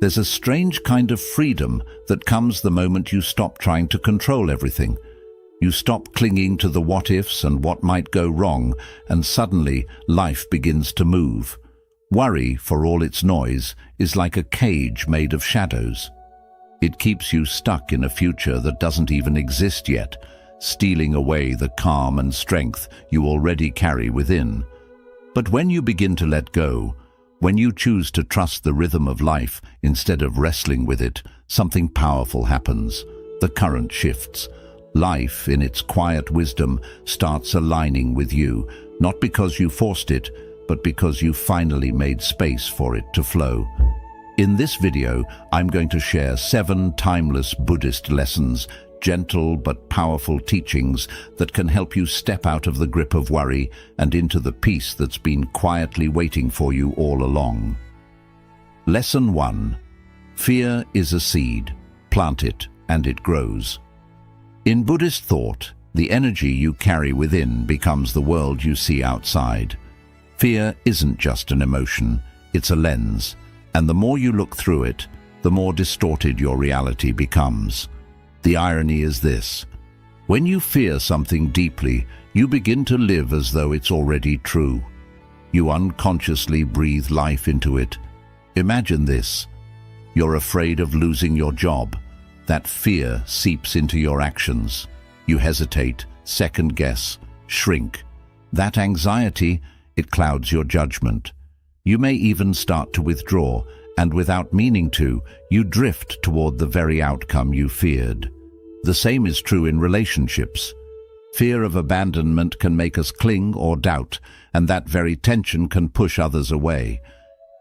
There's a strange kind of freedom that comes the moment you stop trying to control everything. You stop clinging to the what-ifs and what might go wrong, and suddenly life begins to move. Worry, for all its noise, is like a cage made of shadows. It keeps you stuck in a future that doesn't even exist yet, stealing away the calm and strength you already carry within. But when you begin to let go, when you choose to trust the rhythm of life instead of wrestling with it, something powerful happens. The current shifts. Life, in its quiet wisdom, starts aligning with you, not because you forced it, but because you finally made space for it to flow. In this video, I'm going to share 7 timeless Buddhist lessons, gentle but powerful teachings that can help you step out of the grip of worry and into the peace that's been quietly waiting for you all along. Lesson 1. Fear is a seed. Plant it, and it grows. In Buddhist thought, the energy you carry within becomes the world you see outside. Fear isn't just an emotion, it's a lens, and the more you look through it, the more distorted your reality becomes. The irony is this: when you fear something deeply, you begin to live as though it's already true. You unconsciously breathe life into it. Imagine this: you're afraid of losing your job. That fear seeps into your actions. You hesitate, second-guess, shrink. That anxiety, it clouds your judgment. You may even start to withdraw, and without meaning to, you drift toward the very outcome you feared. The same is true in relationships. Fear of abandonment can make us cling or doubt, and that very tension can push others away.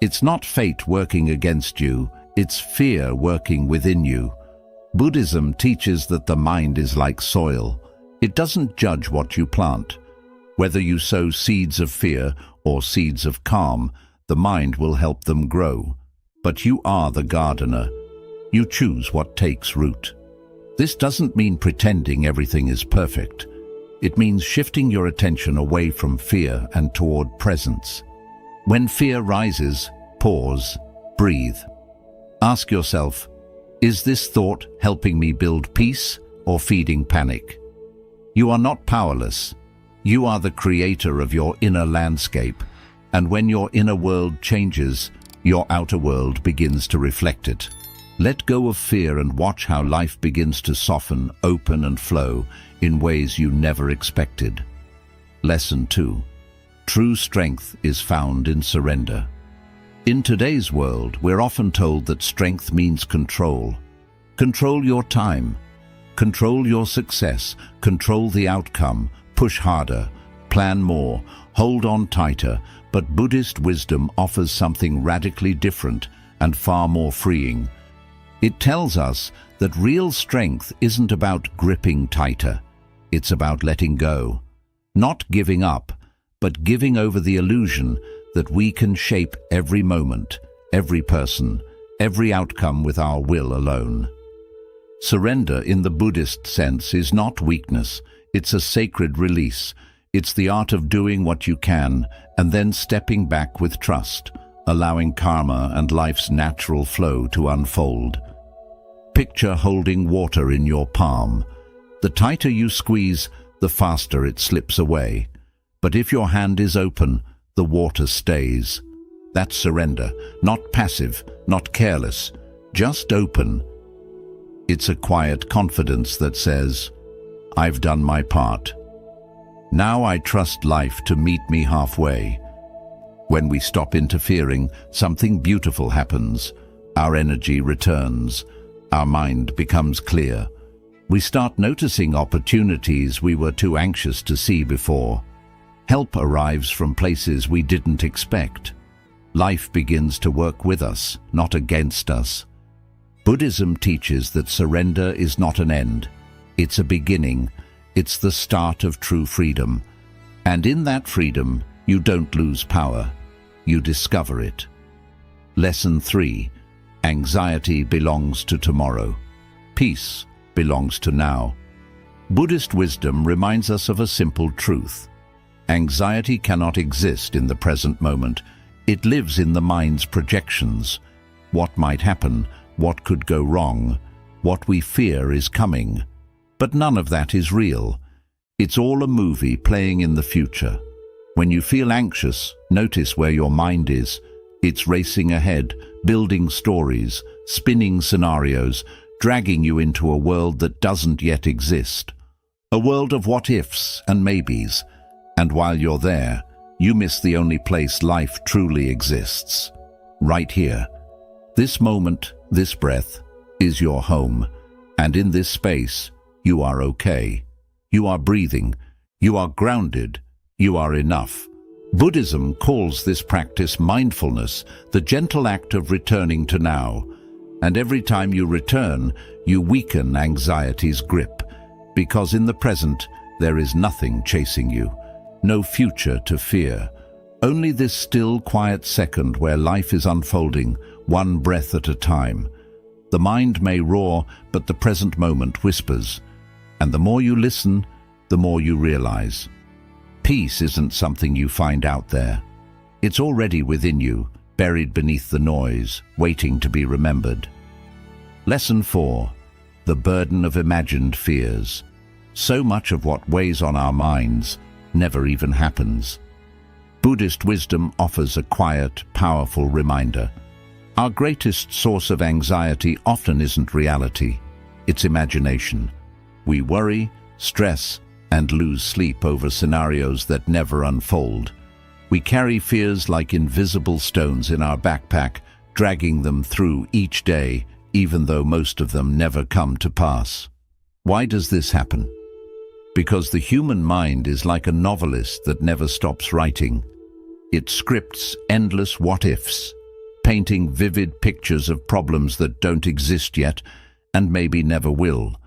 It's not fate working against you, it's fear working within you. Buddhism teaches that the mind is like soil. It doesn't judge what you plant. Whether you sow seeds of fear or seeds of calm, the mind will help them grow. But you are the gardener. You choose what takes root. This doesn't mean pretending everything is perfect. It means shifting your attention away from fear and toward presence. When fear rises, pause, breathe. Ask yourself, is this thought helping me build peace or feeding panic? You are not powerless. You are the creator of your inner landscape, and when your inner world changes, your outer world begins to reflect it. Let go of fear and watch how life begins to soften, open and flow in ways you never expected. Lesson 2. True strength is found in surrender. In today's world, we're often told that strength means control. Control your time. Control your success. Control the outcome. Push harder. Plan more. Hold on tighter. But Buddhist wisdom offers something radically different and far more freeing. It tells us that real strength isn't about gripping tighter. It's about letting go. Not giving up, but giving over the illusion that we can shape every moment, every person, every outcome with our will alone. Surrender in the Buddhist sense is not weakness, it's a sacred release. It's the art of doing what you can and then stepping back with trust, allowing karma and life's natural flow to unfold. Picture holding water in your palm. The tighter you squeeze, the faster it slips away. But if your hand is open, the water stays. That's surrender, not passive, not careless, just open. It's a quiet confidence that says, I've done my part. Now I trust life to meet me halfway. When we stop interfering, something beautiful happens. Our energy returns. Our mind becomes clear. We start noticing opportunities we were too anxious to see before. Help arrives from places we didn't expect. Life begins to work with us, not against us. Buddhism teaches that surrender is not an end. It's a beginning. It's the start of true freedom. And in that freedom, you don't lose power. You discover it. Lesson 3. Anxiety belongs to tomorrow. Peace belongs to now. Buddhist wisdom reminds us of a simple truth. Anxiety cannot exist in the present moment. It lives in the mind's projections. what might happen, what could go wrong, what we fear is coming. But none of that is real. It's all a movie playing in the future. When you feel anxious, notice where your mind is. It's racing ahead, building stories, spinning scenarios, dragging you into a world that doesn't yet exist. A world of what-ifs and maybes. And while you're there, you miss the only place life truly exists. Right here. This moment, this breath, is your home. And in this space, you are okay. You are breathing. You are grounded. You are enough. Buddhism calls this practice mindfulness, the gentle act of returning to now. And every time you return, you weaken anxiety's grip, because in the present, there is nothing chasing you, no future to fear. Only this still, quiet second where life is unfolding, one breath at a time. The mind may roar, but the present moment whispers. And the more you listen, the more you realize. Peace isn't something you find out there. It's already within you, buried beneath the noise, waiting to be remembered. Lesson 4. The burden of imagined fears. So much of what weighs on our minds never even happens. Buddhist wisdom offers a quiet, powerful reminder. Our greatest source of anxiety often isn't reality, it's imagination. We worry, stress, and lose sleep over scenarios that never unfold. We carry fears like invisible stones in our backpack, dragging them through each day, even though most of them never come to pass. Why does this happen? Because the human mind is like a novelist that never stops writing. It scripts endless what-ifs, painting vivid pictures of problems that don't exist yet and maybe never will.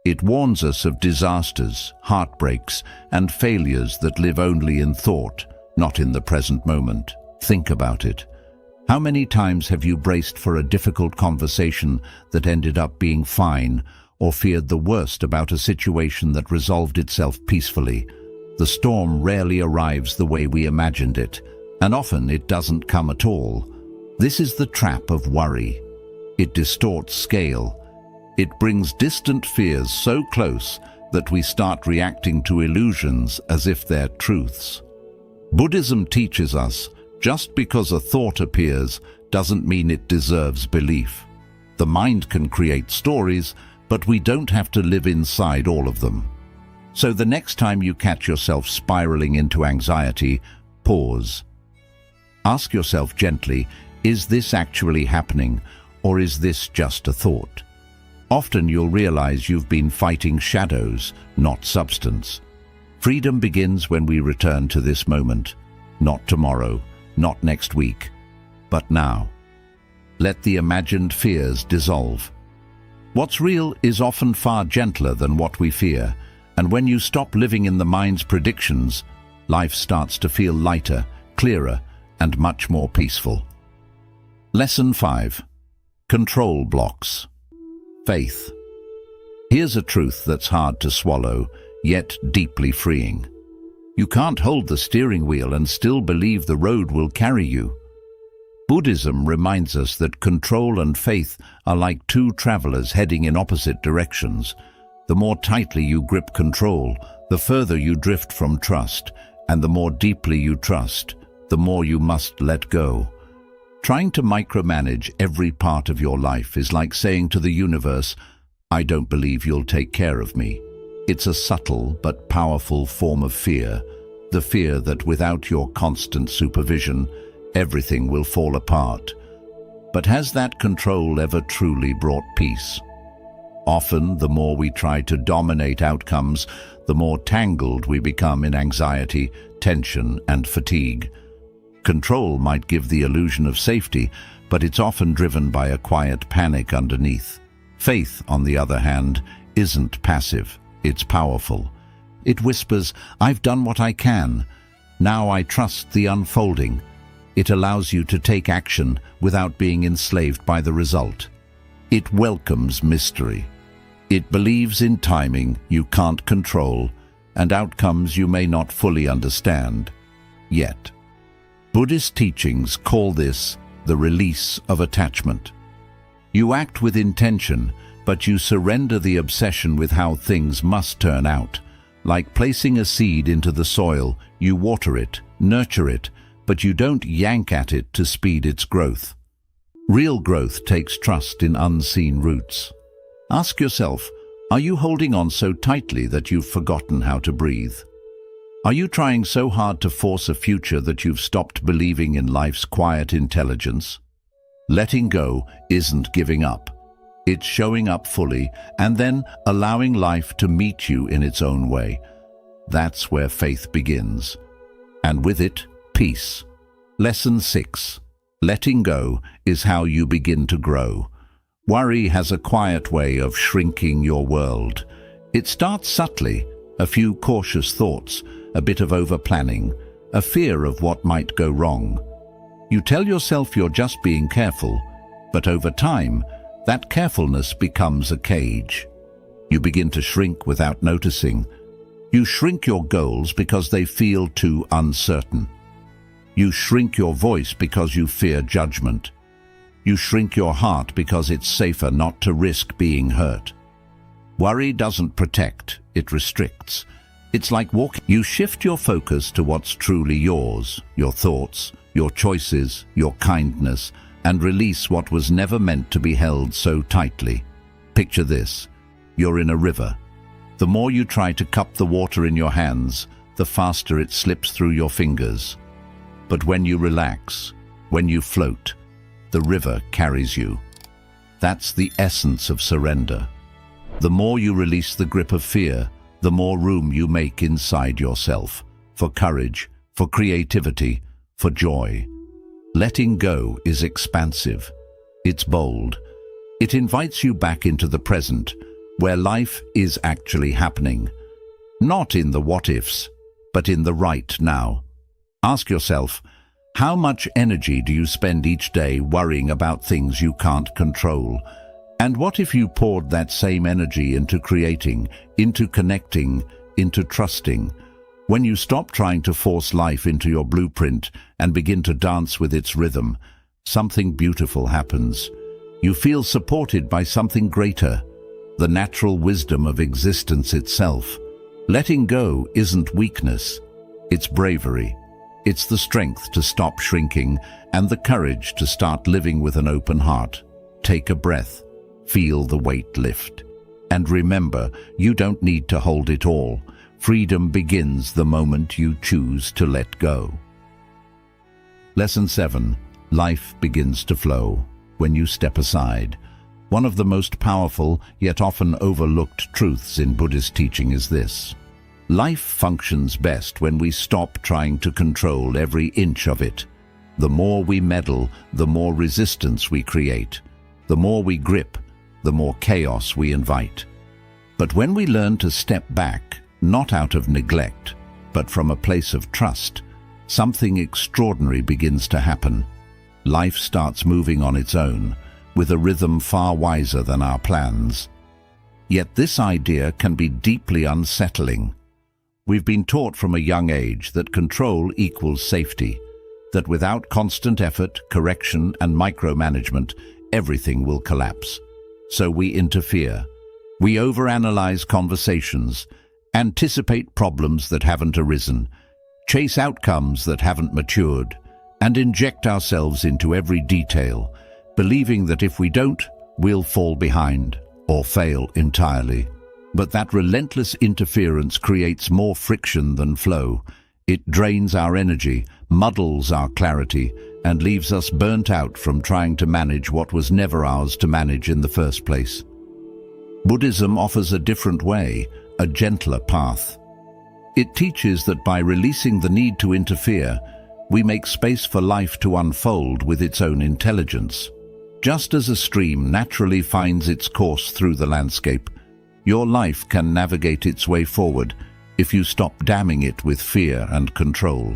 It warns us of disasters, heartbreaks, and failures that live only in thought, not in the present moment. Think about it. How many times have you braced for a difficult conversation that ended up being fine, or feared the worst about a situation that resolved itself peacefully? The storm rarely arrives the way we imagined it, and often it doesn't come at all. This is the trap of worry. It distorts scale. It brings distant fears so close that we start reacting to illusions as if they're truths. Buddhism teaches us, just because a thought appears doesn't mean it deserves belief. The mind can create stories, but we don't have to live inside all of them. So the next time you catch yourself spiraling into anxiety, pause. Ask yourself gently, is this actually happening, or is this just a thought? Often you'll realize you've been fighting shadows, not substance. Freedom begins when we return to this moment, not tomorrow, not next week, but now. Let the imagined fears dissolve. What's real is often far gentler than what we fear, and when you stop living in the mind's predictions, life starts to feel lighter, clearer, and much more peaceful. Lesson 5. Control blocks. Faith. Here's a truth that's hard to swallow, yet deeply freeing. You can't hold the steering wheel and still believe the road will carry you. Buddhism reminds us that control and faith are like two travelers heading in opposite directions. The more tightly you grip control, the further you drift from trust, and the more deeply you trust, the more you must let go. Trying to micromanage every part of your life is like saying to the universe, "I don't believe you'll take care of me." It's a subtle but powerful form of fear, the fear that without your constant supervision, everything will fall apart. But has that control ever truly brought peace? Often, the more we try to dominate outcomes, the more tangled we become in anxiety, tension, and fatigue. Control might give the illusion of safety, but it's often driven by a quiet panic underneath. Faith, on the other hand, isn't passive, it's powerful. It whispers, "I've done what I can. Now I trust the unfolding." It allows you to take action without being enslaved by the result. It welcomes mystery. It believes in timing you can't control and outcomes you may not fully understand yet. Buddhist teachings call this the release of attachment. You act with intention, but you surrender the obsession with how things must turn out. Like placing a seed into the soil, you water it, nurture it, but you don't yank at it to speed its growth. Real growth takes trust in unseen roots. Ask yourself, are you holding on so tightly that you've forgotten how to breathe? Are you trying so hard to force a future that you've stopped believing in life's quiet intelligence? Letting go isn't giving up. It's showing up fully and then allowing life to meet you in its own way. That's where faith begins. And with it, peace. Lesson 6. Letting go is how you begin to grow. Worry has a quiet way of shrinking your world. It starts subtly, a few cautious thoughts, a bit of over-planning, a fear of what might go wrong. You tell yourself you're just being careful, but over time, that carefulness becomes a cage. You begin to shrink without noticing. You shrink your goals because they feel too uncertain. You shrink your voice because you fear judgment. You shrink your heart because it's safer not to risk being hurt. Worry doesn't protect, it restricts. It's like walking. You shift your focus to what's truly yours, your thoughts, your choices, your kindness, and release what was never meant to be held so tightly. Picture this. You're in a river. The more you try to cup the water in your hands, the faster it slips through your fingers. But when you relax, when you float, the river carries you. That's the essence of surrender. The more you release the grip of fear, the more room you make inside yourself, for courage, for creativity, for joy. Letting go is expansive. It's bold. It invites you back into the present, where life is actually happening. Not in the what-ifs, but in the right now. Ask yourself, how much energy do you spend each day worrying about things you can't control? And what if you poured that same energy into creating, into connecting, into trusting? When you stop trying to force life into your blueprint and begin to dance with its rhythm, something beautiful happens. You feel supported by something greater, the natural wisdom of existence itself. Letting go isn't weakness, it's bravery. It's the strength to stop shrinking and the courage to start living with an open heart. Take a breath, feel the weight lift. And remember, you don't need to hold it all. Freedom begins the moment you choose to let go. Lesson 7. Life begins to flow when you step aside. One of the most powerful, yet often overlooked truths in Buddhist teaching is this. Life functions best when we stop trying to control every inch of it. The more we meddle, the more resistance we create. The more we grip, the more chaos we invite. But when we learn to step back, not out of neglect, but from a place of trust, something extraordinary begins to happen. Life starts moving on its own, with a rhythm far wiser than our plans. Yet this idea can be deeply unsettling. We've been taught from a young age that control equals safety, that without constant effort, correction, and micromanagement, everything will collapse. So we interfere. We overanalyze conversations, anticipate problems that haven't arisen, chase outcomes that haven't matured, and inject ourselves into every detail, believing that if we don't, we'll fall behind or fail entirely. But that relentless interference creates more friction than flow. It drains our energy, muddles our clarity, and leaves us burnt out from trying to manage what was never ours to manage in the first place. Buddhism offers a different way, a gentler path. It teaches that by releasing the need to interfere, we make space for life to unfold with its own intelligence. Just as a stream naturally finds its course through the landscape, your life can navigate its way forward if you stop damming it with fear and control.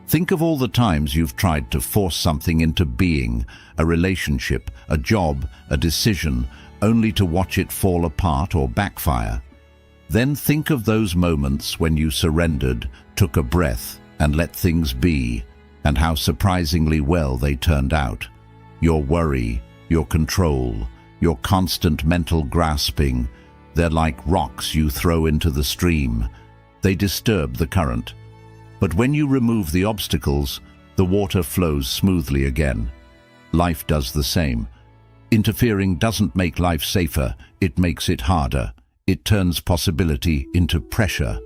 Think of all the times you've tried to force something into being, a relationship, a job, a decision, only to watch it fall apart or backfire. Then think of those moments when you surrendered, took a breath, and let things be, and how surprisingly well they turned out. Your worry, your control, your constant mental grasping. They're like rocks you throw into the stream. They disturb the current. But when you remove the obstacles, the water flows smoothly again. Life does the same. Interfering doesn't make life safer, it makes it harder. It turns possibility into pressure.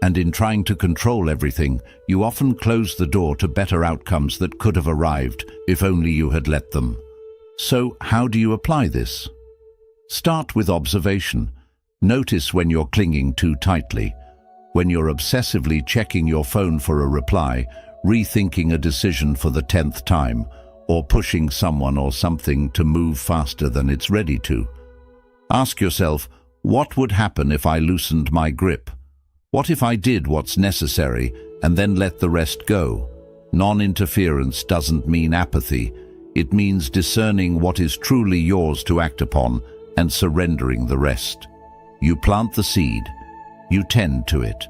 And in trying to control everything, you often close the door to better outcomes that could have arrived if only you had let them. So, how do you apply this? Start with observation. Notice when you're clinging too tightly, when you're obsessively checking your phone for a reply, rethinking a decision for the 10th time, or pushing someone or something to move faster than it's ready to. Ask yourself, what would happen if I loosened my grip? What if I did what's necessary and then let the rest go? Non-interference doesn't mean apathy. It means discerning what is truly yours to act upon and surrendering the rest. You plant the seed, you tend to it,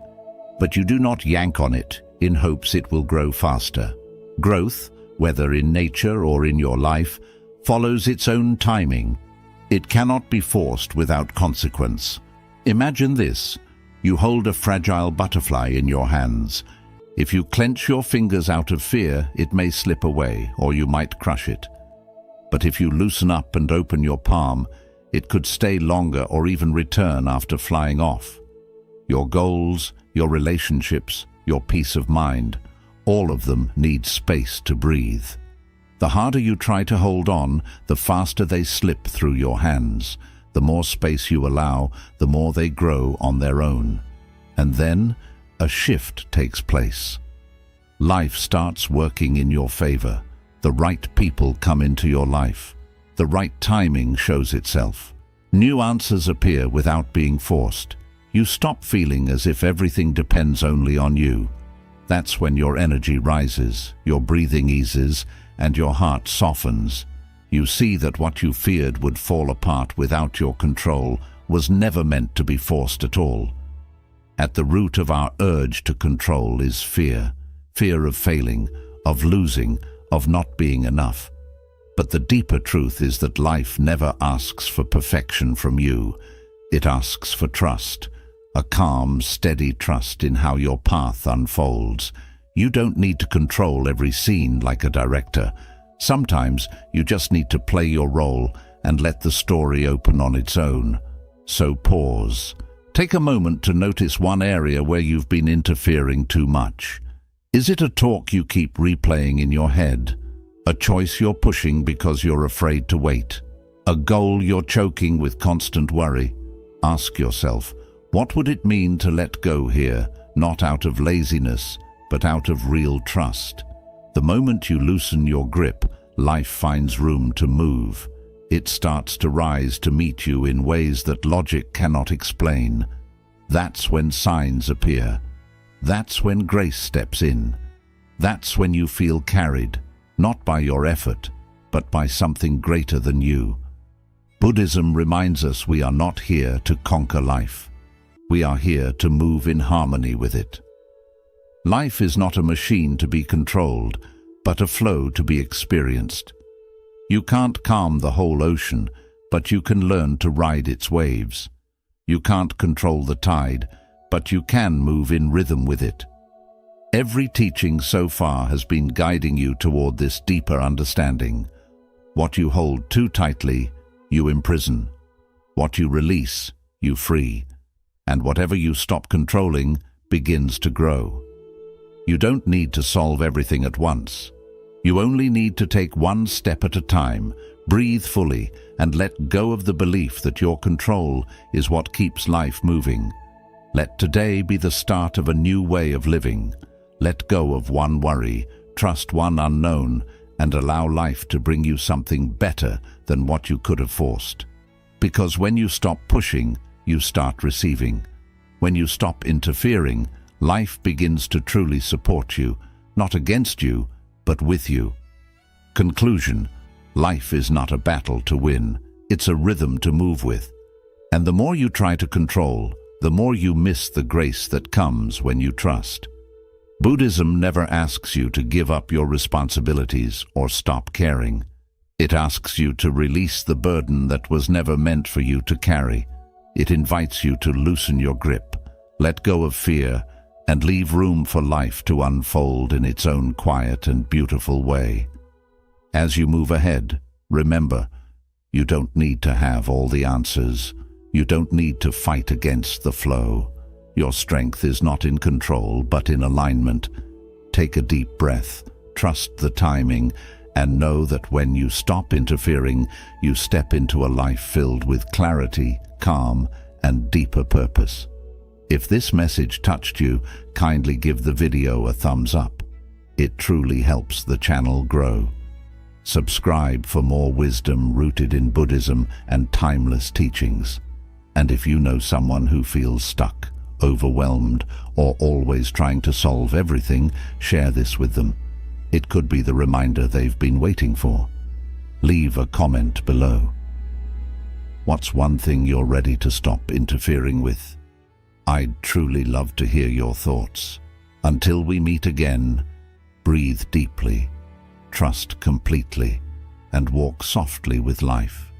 but you do not yank on it in hopes it will grow faster. Growth, whether in nature or in your life, follows its own timing. It cannot be forced without consequence. Imagine this. You hold a fragile butterfly in your hands. If you clench your fingers out of fear, it may slip away, or you might crush it. But if you loosen up and open your palm, it could stay longer or even return after flying off. Your goals, your relationships, your peace of mind, all of them need space to breathe. The harder you try to hold on, the faster they slip through your hands. The more space you allow, the more they grow on their own. And then, a shift takes place. Life starts working in your favor. The right people come into your life. The right timing shows itself. New answers appear without being forced. You stop feeling as if everything depends only on you. That's when your energy rises, your breathing eases, and your heart softens. You see that what you feared would fall apart without your control was never meant to be forced at all. At the root of our urge to control is fear. Fear of failing, of losing, of not being enough. But the deeper truth is that life never asks for perfection from you. It asks for trust, a calm, steady trust in how your path unfolds. You don't need to control every scene like a director. Sometimes you just need to play your role and let the story open on its own. So pause. Take a moment to notice one area where you've been interfering too much. Is it a talk you keep replaying in your head? A choice you're pushing because you're afraid to wait? A goal you're choking with constant worry? Ask yourself, what would it mean to let go here, not out of laziness, but out of real trust? The moment you loosen your grip, life finds room to move. It starts to rise to meet you in ways that logic cannot explain. That's when signs appear. That's when grace steps in. That's when you feel carried, not by your effort, but by something greater than you. Buddhism reminds us we are not here to conquer life. We are here to move in harmony with it. Life is not a machine to be controlled, but a flow to be experienced. You can't calm the whole ocean, but you can learn to ride its waves. You can't control the tide, but you can move in rhythm with it. Every teaching so far has been guiding you toward this deeper understanding. What you hold too tightly, you imprison. What you release, you free. And whatever you stop controlling begins to grow. You don't need to solve everything at once. You only need to take one step at a time, breathe fully, and let go of the belief that your control is what keeps life moving. Let today be the start of a new way of living. Let go of one worry, trust one unknown, and allow life to bring you something better than what you could have forced. Because when you stop pushing, you start receiving. When you stop interfering, life begins to truly support you, not against you, but with you. Conclusion: life is not a battle to win, it's a rhythm to move with. And the more you try to control, the more you miss the grace that comes when you trust. Buddhism never asks you to give up your responsibilities or stop caring. It asks you to release the burden that was never meant for you to carry. It invites you to loosen your grip, let go of fear, and leave room for life to unfold in its own quiet and beautiful way. As you move ahead, remember, you don't need to have all the answers. You don't need to fight against the flow. Your strength is not in control, but in alignment. Take a deep breath, trust the timing, and know that when you stop interfering, you step into a life filled with clarity, calm, and deeper purpose. If this message touched you, kindly give the video a thumbs up. It truly helps the channel grow. Subscribe for more wisdom rooted in Buddhism and timeless teachings. And if you know someone who feels stuck, overwhelmed, or always trying to solve everything, share this with them. It could be the reminder they've been waiting for. Leave a comment below. What's one thing you're ready to stop interfering with? I'd truly love to hear your thoughts. Until we meet again, breathe deeply, trust completely, and walk softly with life.